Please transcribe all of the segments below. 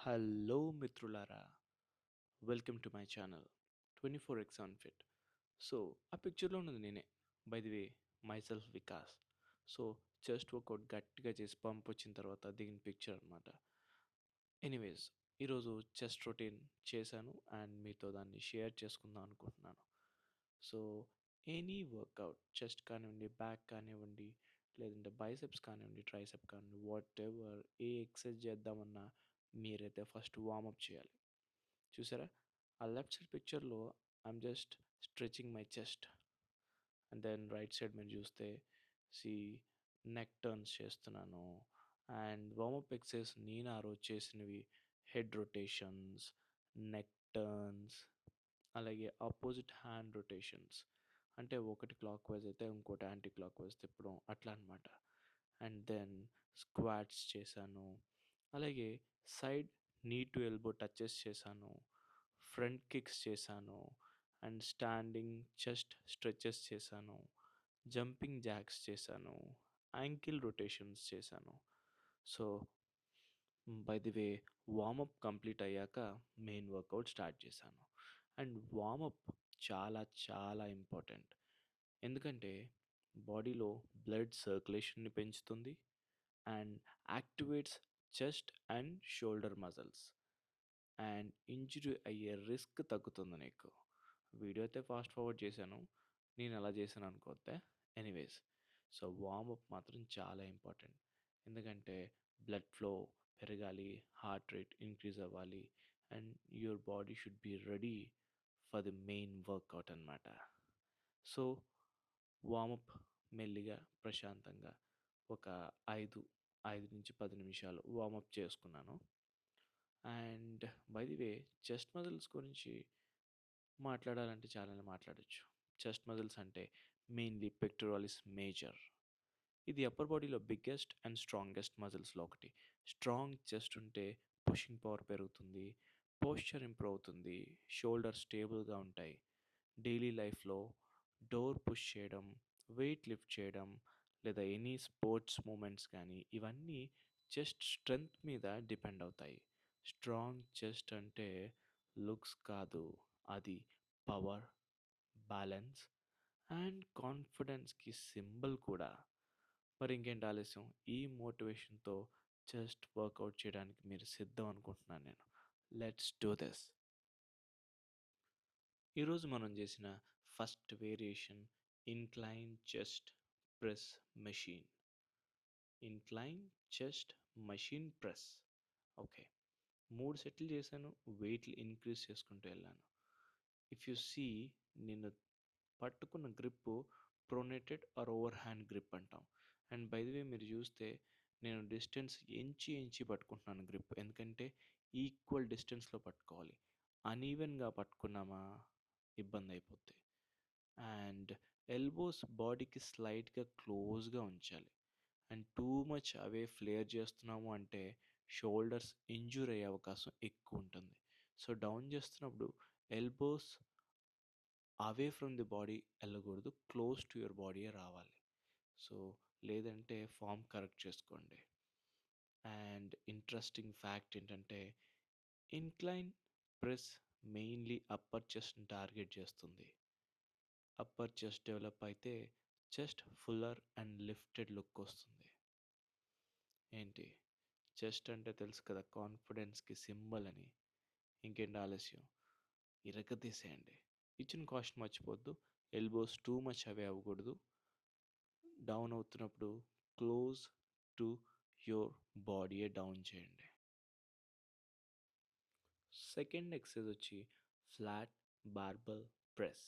Hello మిత్రులారా, welcome to my channel 24x on fit. So ఆ పిక్చర్లో ఉన్నది నేనే. By the way, my self Vikas. So chest workout గట్టిగా చేసి పంప్ వచ్చిన తర్వాత దిగిన పిక్చర్ అనమాట. ఎనీవేస్, ఈరోజు చెస్ట్ రొటీన్ చేశాను అండ్ మీతో దాన్ని షేర్ చేసుకుందాం అనుకుంటున్నాను. సో ఎనీ వర్కౌట్, చెస్ట్ కానివ్వండి, బ్యాక్ కానివ్వండి, లేదంటే బైసెప్స్ కానివ్వండి, ట్రైసెప్ కానివ్వండి, వాట్ ఎవర్ ఏ ఎక్సర్సైజ్ చేద్దామన్నా మీరైతే ఫస్ట్ వార్మప్ చేయాలి. చూసారా, ఆ లెఫ్ట్ సైడ్ పిక్చర్లో I'm just stretching my chest. And then right side మీరు చూస్తే సి నెక్ టర్న్స్ చేస్తున్నాను. అండ్ వార్మప్ ఎక్సర్సైజ్ నేను ఆ రోజు చేసినవి హెడ్ రొటేషన్స్, నెక్ టర్న్స్, అలాగే ఆపోజిట్ హ్యాండ్ రొటేషన్స్. అంటే ఒకటి క్లాక్ వైజ్ అయితే ఇంకోటి యాంటీ క్లాక్ వైజ్ తిప్పడం అట్లా అనమాట. అండ్ దెన్ స్క్వాట్స్ చేశాను. అలాగే side knee to elbow touches చేశాను, ఫ్రంట్ కిక్స్ చేశాను, అండ్ స్టాండింగ్ చెస్ట్ స్ట్రెచెస్ చేశాను, జంపింగ్ జాక్స్ చేశాను, యాంకిల్ రొటేషన్స్ చేశాను. So by the way, warmup complete అయ్యాక మెయిన్ వర్కౌట్ స్టార్ట్ చేశాను. అండ్ వార్మప్ చాలా చాలా ఇంపార్టెంట్. ఎందుకంటే బాడీలో బ్లడ్ సర్క్యులేషన్ని పెంచుతుంది and activates chest and shoulder muscles. And injury అయ్యే రిస్క్ తగ్గుతుంది నీకు. వీడియో అయితే ఫాస్ట్ ఫార్వర్డ్ చేశాను, నేను ఎలా చేశాను అనుకోవద్దే. ఎనీవేస్, సో వార్మప్ మాత్రం చాలా ఇంపార్టెంట్. ఎందుకంటే బ్లడ్ ఫ్లో పెరగాలి, హార్ట్ రేట్ ఇంక్రీజ్ అవ్వాలి, and your body should be ready for the main workout అనమాట. సో వార్మప్ మెల్లిగా ప్రశాంతంగా ఒక ఐదు ఐదు నుంచి 10 నిమిషాలు వార్మప్ చేసుకున్నాను. And by the way, chest muscles గురించి మాట్లాడాలంటే చాలానే మాట్లాడొచ్చు. చెస్ట్ మజిల్స్ అంటే మెయిన్లీ పెక్టోరాలిస్ మేజర్. ఇది అప్పర్ బాడీలో బిగ్గెస్ట్ అండ్ స్ట్రాంగెస్ట్ మజిల్స్లో ఒకటి. స్ట్రాంగ్ చెస్ట్ ఉంటే పుషింగ్ పవర్ పెరుగుతుంది, పోస్చర్ ఇంప్రూవ్ అవుతుంది, షోల్డర్ స్టేబుల్గా ఉంటాయి. డైలీ లైఫ్లో డోర్ పుష్ చేయడం, వెయిట్ లిఫ్ట్ చేయడం, లేదా ఎనీ స్పోర్ట్స్ మూమెంట్స్ కానీ ఇవన్నీ చెస్ట్ స్ట్రెంగ్త్ మీద డిపెండ్ అవుతాయి. స్ట్రాంగ్ చెస్ట్ అంటే లుక్స్ కాదు, అది పవర్, బ్యాలెన్స్ అండ్ కాన్ఫిడెన్స్కి సింబల్ కూడా. మరి ఇంకేంటి ఆలస్యం, ఈ మోటివేషన్తో చెస్ట్ వర్కౌట్ చేయడానికి మీరు సిద్ధం అనుకుంటున్నాను నేను. Let's do this. ఈరోజు మనం చేసిన first variation incline chest press machine. Incline chest machine press. Okay, 3 సెట్లు చేశాను, వెయిట్లు ఇంక్రీజ్ చేసుకుంటూ వెళ్ళాను. ఇఫ్ యు సీ, నేను పట్టుకున్న grip pronated or overhand grip అంటాం. అండ్ బై ది వే, మీరు చూస్తే నేను డిస్టెన్స్ ఎంచి పట్టుకుంటున్నాను గ్రిప్. ఎందుకంటే ఈక్వల్ డిస్టెన్స్లో పట్టుకోవాలి. అనీవెన్గా పట్టుకున్నామా ఇబ్బంది అయిపోద్ది. అండ్ ఎల్బోస్ బాడీకి స్లైట్గా క్లోజ్గా ఉంచాలి. And too much away flare చేస్తున్నాము అంటే షోల్డర్స్ ఇంజూర్ అయ్యే అవకాశం ఎక్కువ ఉంటుంది. సో డౌన్ చేస్తున్నప్పుడు elbows away from the body వెళ్ళకూడదు, క్లోజ్ టు యువర్ బాడీయే రావాలి. సో లేదంటే ఫామ్ కరెక్ట్ చేసుకోండి. అండ్ ఇంట్రెస్టింగ్ ఫ్యాక్ట్ ఏంటంటే ఇన్క్లైన్ ప్రెస్ మెయిన్లీ అప్పర్ చెస్ట్ని టార్గెట్ చేస్తుంది. అప్పర్ చెస్ట్ డెవలప్ అయితే chest fuller and lifted look వస్తుంది. ఏంటి, చెస్ట్ అంటే తెలుసు కదా, కాన్ఫిడెన్స్కి సింబల్ అని. ఇంకేంటి ఆలస్యం, ఇరగదీసేయండి. ఇచ్చిన కాస్ట్ మర్చిపోద్దు, ఎల్బోస్ టూ మచ్ అవే అవ్వకూడదు. డౌన్ అవుతున్నప్పుడు క్లోజ్ టు యువర్ బాడీయే డౌన్ చేయండి. సెకండ్ ఎక్సర్సైజ్ వచ్చి flat barbell press.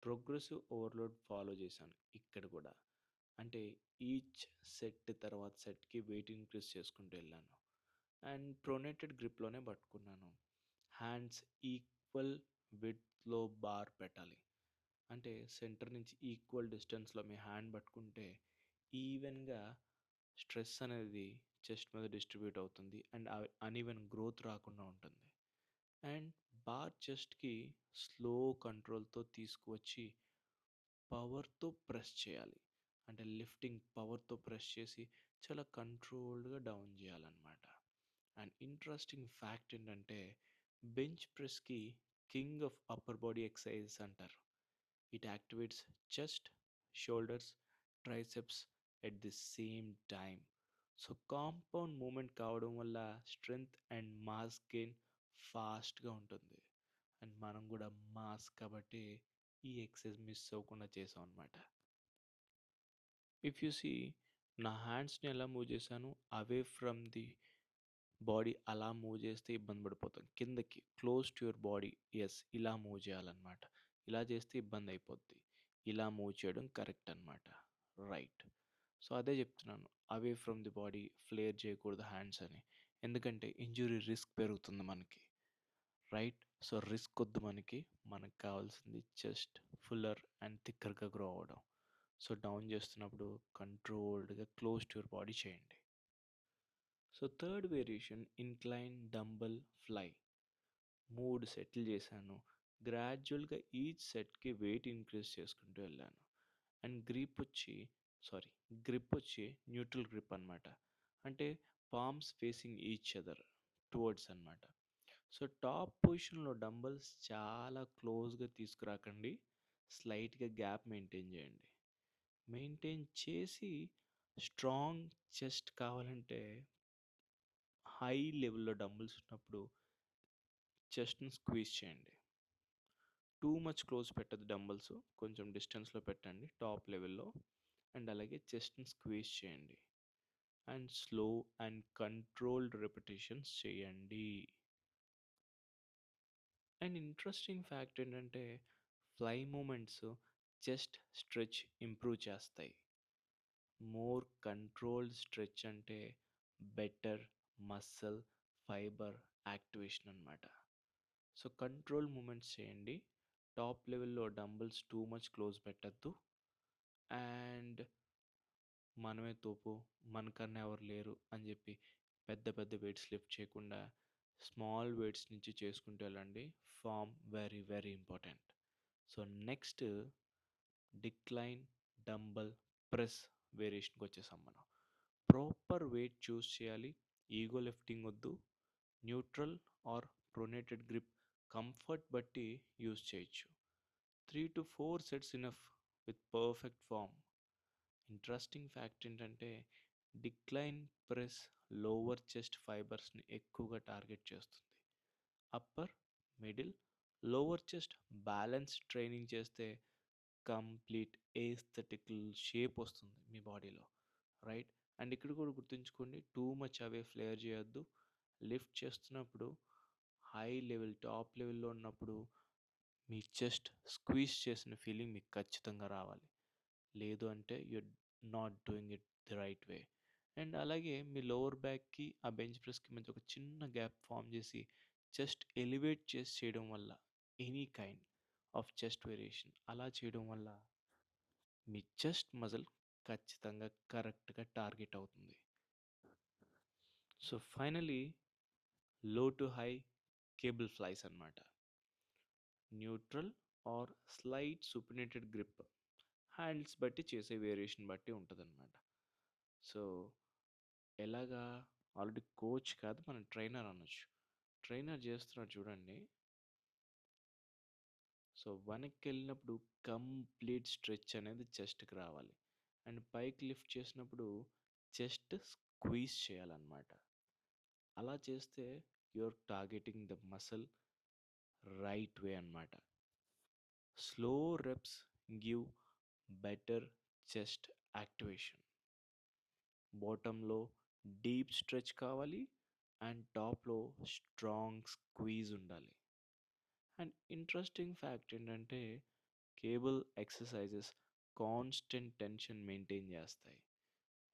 Progressive overload follow చేశాను ఇక్కడ కూడా. అంటే ఈచ్ సెట్ తర్వాత సెట్కి వెయిట్ ఇంక్రీజ్ చేసుకుంటూ వెళ్ళాను. అండ్ ప్రొనేటెడ్ గ్రిప్లోనే పట్టుకున్నాను. హ్యాండ్స్ ఈక్వల్ విడ్త్లో బార్ పెట్టాలి. అంటే సెంటర్ నుంచి ఈక్వల్ డిస్టెన్స్లో మీ హ్యాండ్ పట్టుకుంటే ఈవెన్గా స్ట్రెస్ అనేది చెస్ట్ మీద డిస్ట్రిబ్యూట్ అవుతుంది అండ్ అన్ఈవెన్ గ్రోత్ రాకుండా ఉంటుంది. అండ్ బార్ చెస్ట్కి స్లో కంట్రోల్తో తీసుకువచ్చి పవర్తో ప్రెస్ చేయాలి. అంటే లిఫ్టింగ్ పవర్తో ప్రెస్ చేసి చాలా కంట్రోల్డ్గా డౌన్ చేయాలన్నమాట. అండ్ ఇంట్రెస్టింగ్ ఫ్యాక్ట్ ఏంటంటే బెంచ్ ప్రెస్కి king of upper body exercises అంటారు. It activates chest, shoulders, triceps at the same time. So compound movement కావడం వల్ల స్ట్రెంగ్త్ అండ్ మాస్ గెయిన్ ఫాస్ట్గా ఉంటుంది. అండ్ మనం కూడా మాస్ కాబట్టి ఈ ఎక్సర్సైజ్ మిస్ అవ్వకుండా చేసాం అనమాట. ఇఫ్ యు సీ నా హ్యాండ్స్ని ఎలా మూవ్ చేశాను, అవే ఫ్రమ్ ది బాడీ అలా మూవ్ చేస్తే ఇబ్బంది పడిపోతాం. కిందకి close to your body, yes ఇలా మూవ్ చేయాలన్నమాట. ఇలా చేస్తే ఇబ్బంది అయిపోద్ది. ఇలా మూవ్ చేయడం కరెక్ట్ అనమాట. రైట్. సో అదే చెప్తున్నాను, away from the body, flare చేయకూడదు హ్యాండ్స్ అని. ఎందుకంటే ఇంజురీ రిస్క్ పెరుగుతుంది మనకి. రైట్. సో రిస్క్ వద్దు మనకి. మనకు కావాల్సింది చెస్ట్ ఫుల్లర్ అండ్ థిక్కర్గా గ్రో అవ్వడం. సో డౌన్ చేస్తున్నప్పుడు కంట్రోల్డ్గా క్లోజ్ టు యువర్ బాడీ చేయండి. So third variation incline dumbbell fly. 3 సెట్లు చేశాను. గ్రాడ్యువల్గా ఈచ్ సెట్కి వెయిట్ ఇంక్రీజ్ చేసుకుంటూ వెళ్ళాను. అండ్ సారీ గ్రిప్ వచ్చి న్యూట్రల్ గ్రిప్ అనమాట. అంటే palms facing each other towards అనమాట. సో టాప్ పొజిషన్లో డంబల్స్ చాలా క్లోజ్గా తీసుకురాకండి. స్లైట్గా గ్యాప్ మెయింటైన్ చేయండి. మెయింటైన్ చేసి స్ట్రాంగ్ చెస్ట్ కావాలంటే హై లెవెల్‌లో డంబుల్స్ ఉన్నప్పుడు చెస్ట్‌ని స్క్వీజ్ చేయండి. టూ మచ్ క్లోజ్ పెట్టద్దు డంబుల్స్. కొంచెం డిస్టెన్స్‌లో పెట్టండి టాప్ లెవెల్‌లో. అండ్ అలాగే చెస్ట్‌ని స్క్వీజ్ చేయండి. And slow and controlled repetitions చేయండి. అండ్ ఇంట్రెస్టింగ్ ఫ్యాక్ట్ ఏంటంటే fly moments chest stretch improve చేస్తాయి. మోర్ కంట్రోల్డ్ స్ట్రెచ్ అంటే బెటర్ మసిల్ ఫైబర్ యాక్టివేషన్ అనమాట. సో కంట్రోల్ మూమెంట్స్ చేయండి. టాప్ లెవెల్‌లో డంబుల్స్ టూ మచ్ క్లోజ్ పెట్టద్దు. అండ్ మనమే తోపు, మనకన్నా ఎవరు లేరు అని చెప్పి పెద్ద పెద్ద వెయిట్స్ లిఫ్ట్ చేయకుండా స్మాల్ వెయిట్స్ నుంచి చేసుకుంటూ వెళ్ళండి. Form very very important. So next decline dumbbell press వేరియేషన్కి వచ్చేసాం మనం. ప్రాపర్ వెయిట్ చూస్ చేయాలి. ఈగో లిఫ్టింగ్ వద్దు. Neutral or pronated grip comfort బట్టి యూస్ చేయొచ్చు. 3 to 4 sets enough with perfect form. Interesting fact ఏంటంటే డిక్లైన్ ప్రెస్ లోవర్ చెస్ట్ ఫైబర్స్ని ఎక్కువగా టార్గెట్ చేస్తుంది. Upper, middle, lower chest balance training చేస్తే కంప్లీట్ ఏస్థెటికల్ షేప్ వస్తుంది మీ బాడీలో. రైట్. అండ్ ఇక్కడ కూడా గుర్తుంచుకోండి, టూ మచ్ అవే ఫ్లేర్ చేయొద్దు. లిఫ్ట్ చేస్తున్నప్పుడు హై లెవెల్ టాప్ లెవెల్లో ఉన్నప్పుడు మీ చెస్ట్ స్క్వీజ్ చేసిన ఫీలింగ్ మీకు ఖచ్చితంగా రావాలి. లేదు అంటే you're not doing it the right way. And అలాగే మీ లోవర్ బ్యాక్కి ఆ బెంచ్ ప్రెస్కి మధ్య ఒక చిన్న గ్యాప్ ఫామ్ చేసి చెస్ట్ ఎలివేట్ చేసి చేయడం వల్ల any kind of chest variation అలా చేయడం వల్ల మీ చెస్ట్ మజిల్ ఖచ్చితంగా కరెక్ట్గా టార్గెట్ అవుతుంది. So finally low to high cable flies అన్నమాట. Neutral or slight supinated grip hands బట్టి చేసే వేరియేషన్ బట్టి ఉంటుందన్నమాట. సో ఎలాగా, ఆల్రెడీ కోచ్ కాదు మనం ట్రైనర్ అనొచ్చు. ట్రైనర్ చేస్తున్నాడు చూడండి. సో వెనక్కి వెళ్ళినప్పుడు కంప్లీట్ స్ట్రెచ్ అనేది చెస్ట్కి రావాలి. అండ్ పైకి లిఫ్ట్ చేసినప్పుడు చెస్ట్ స్క్వీజ్ చేయాలన్నమాట. అలా చేస్తే you're targeting the muscle right way అన్నమాట. Slow reps give better chest activation. బాటంలో డీప్ స్ట్రెచ్ కావాలి అండ్ టాప్లో స్ట్రాంగ్ స్క్వీజ్ ఉండాలి. అండ్ ఇంట్రెస్టింగ్ ఫ్యాక్ట్ ఏంటంటే cable exercises constant tension maintain చేస్తాయి.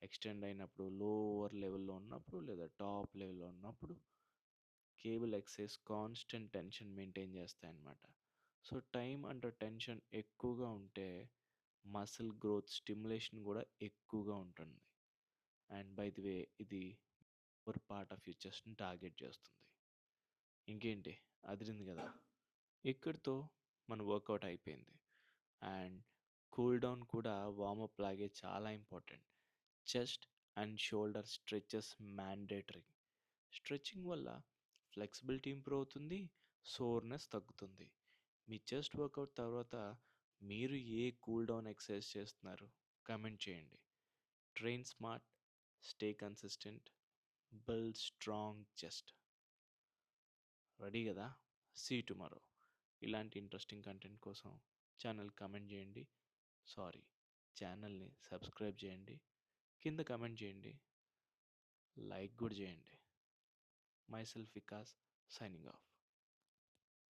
ఎక్స్టెండ్ అయినప్పుడు, లోవర్ లెవెల్లో ఉన్నప్పుడు లేదా టాప్ లెవెల్లో ఉన్నప్పుడు cable exercise constant tension maintain చేస్తాయి అన్నమాట. సో టైం అండర్ టెన్షన్ ఎక్కువగా ఉంటే మసిల్ గ్రోత్ స్టిమ్యులేషన్ కూడా ఎక్కువగా ఉంటుంది. అండ్ బై ది వే ఇది ఒక పార్ట్ ఆఫ్ యూర్ చెస్ట్ని టార్గెట్ చేస్తుంది. ఇంకేంటి, అదిరింది కదా. ఇక్కడితో మన వర్కౌట్ అయిపోయింది. అండ్ కూల్ డౌన్ కూడా వార్మప్ లాగే చాలా important. Chest and shoulder stretches mandatory. Stretching వల్ల ఫ్లెక్సిబిలిటీ ఇంప్రూవ్ అవుతుంది, సోర్నెస్ తగ్గుతుంది. మీ చెస్ట్ వర్కౌట్ తర్వాత మీరు ఏ కూల్ డౌన్ ఎక్సర్సైజ్ చేస్తున్నారు కమెంట్ చేయండి. Train smart, stay consistent, build strong chest. Ready కదా? See tomorrow. ఇలాంటి ఇంట్రెస్టింగ్ కంటెంట్ కోసం ఛానల్ కమెంట్ చేయండి. సారీ, ఛానల్ని సబ్స్క్రైబ్ చేయండి. కింద కమెంట్ చేయండి, లైక్ కూడా చేయండి. My self Vikas, signing off.